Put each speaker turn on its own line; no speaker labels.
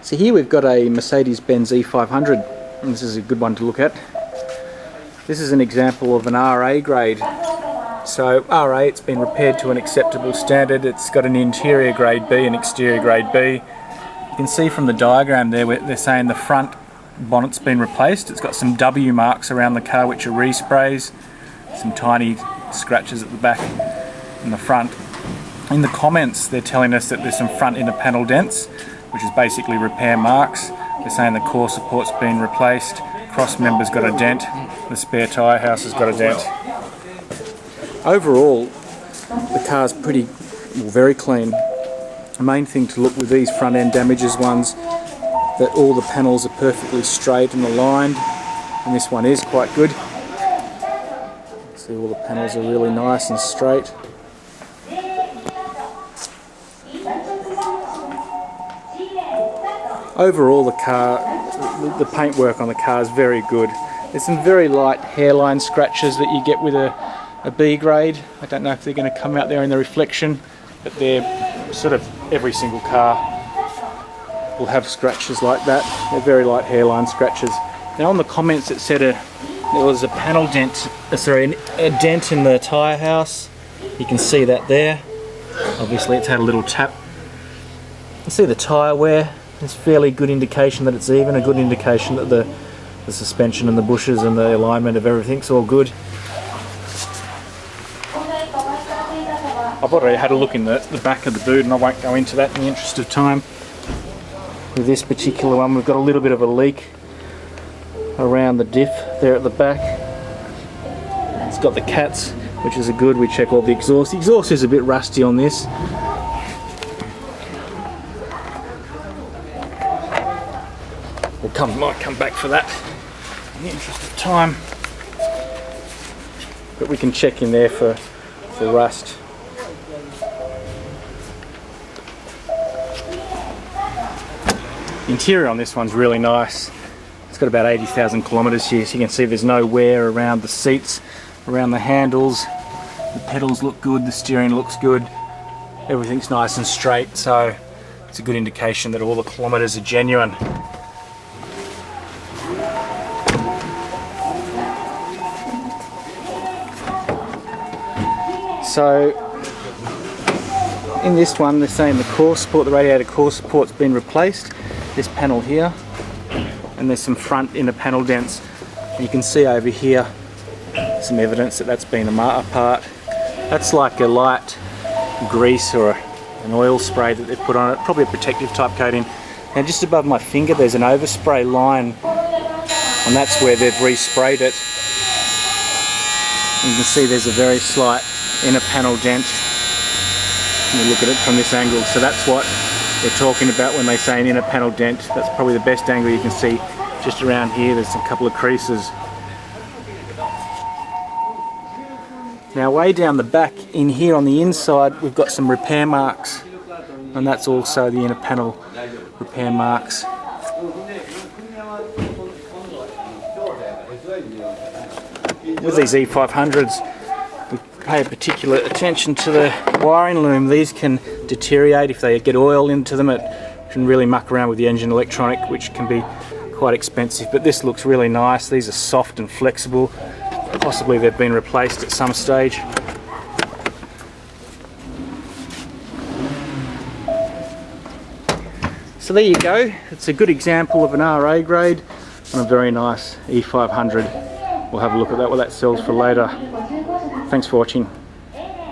So here we've got a Mercedes-Benz E500, and this is a good one to look at. This is an example of an RA grade. So RA, it's been repaired to an acceptable standard. It's got an interior grade B and exterior grade B. You can see from the diagram there, they're saying the front bonnet's been replaced. It's got some W marks around the car which are resprays, some tiny scratches at the back and the front. In the comments they're telling us that there's some front inner panel dents, which is basically repair marks. They're saying the core support's been replaced, cross member's got a dent, the spare tyre house has got a dent. Overall, the car's very clean. The main thing to look with these front end damages ones, that all the panels are perfectly straight and aligned, and this one is quite good. See, all the panels are really nice and straight. Overall, the paintwork on the car is very good. There's some very light hairline scratches that you get with a B grade. I don't know if they're going to come out there in the reflection, but they're sort of every single car will have scratches like that. They're very light hairline scratches. Now on the comments it said there was a panel dent, a dent in the tyre house. You can see that there. Obviously it's had a little tap. You can see the tyre wear. It's fairly good indication that it's even, a good indication that the suspension and the bushes and the alignment of everything's all good. I've already had a look in the back of the boot and I won't go into that in the interest of time. With this particular one we've got a little bit of a leak around the diff there at the back. It's got the cats, which is a good. We check all the exhaust. The exhaust is a bit rusty on this. Might come back for that in the interest of time, but we can check in there for rust. The interior on this one's really nice. It's got about 80,000 kilometres here, so you can see there's no wear around the seats, around the handles. The pedals look good, the steering looks good, everything's nice and straight, so it's a good indication that all the kilometres are genuine. So in this one they're saying the core support, the radiator core support's been replaced, this panel here, and there's some front inner panel dents. You can see over here some evidence that that's been apart. That's like a light grease or an oil spray that they've put on it, probably a protective type coating. Now just above my finger there's an overspray line, and that's where they've resprayed it. You can see there's a very slight inner panel dent. You look at it from this angle, so that's what they're talking about when they say an inner panel dent. That's probably the best angle you can see. Just around here there's a couple of creases. Now way down the back in here on the inside we've got some repair marks, and that's also the inner panel repair marks. With these E500s we pay particular attention to the wiring loom. These can deteriorate if they get oil into them. It can really muck around with the engine electronic, which can be quite expensive, but this looks really nice. These are soft and flexible. Possibly they've been replaced at some stage. So there you go. It's a good example of an RA grade on a very nice E500. We'll have a look at that, what that sells for later. Thanks for watching.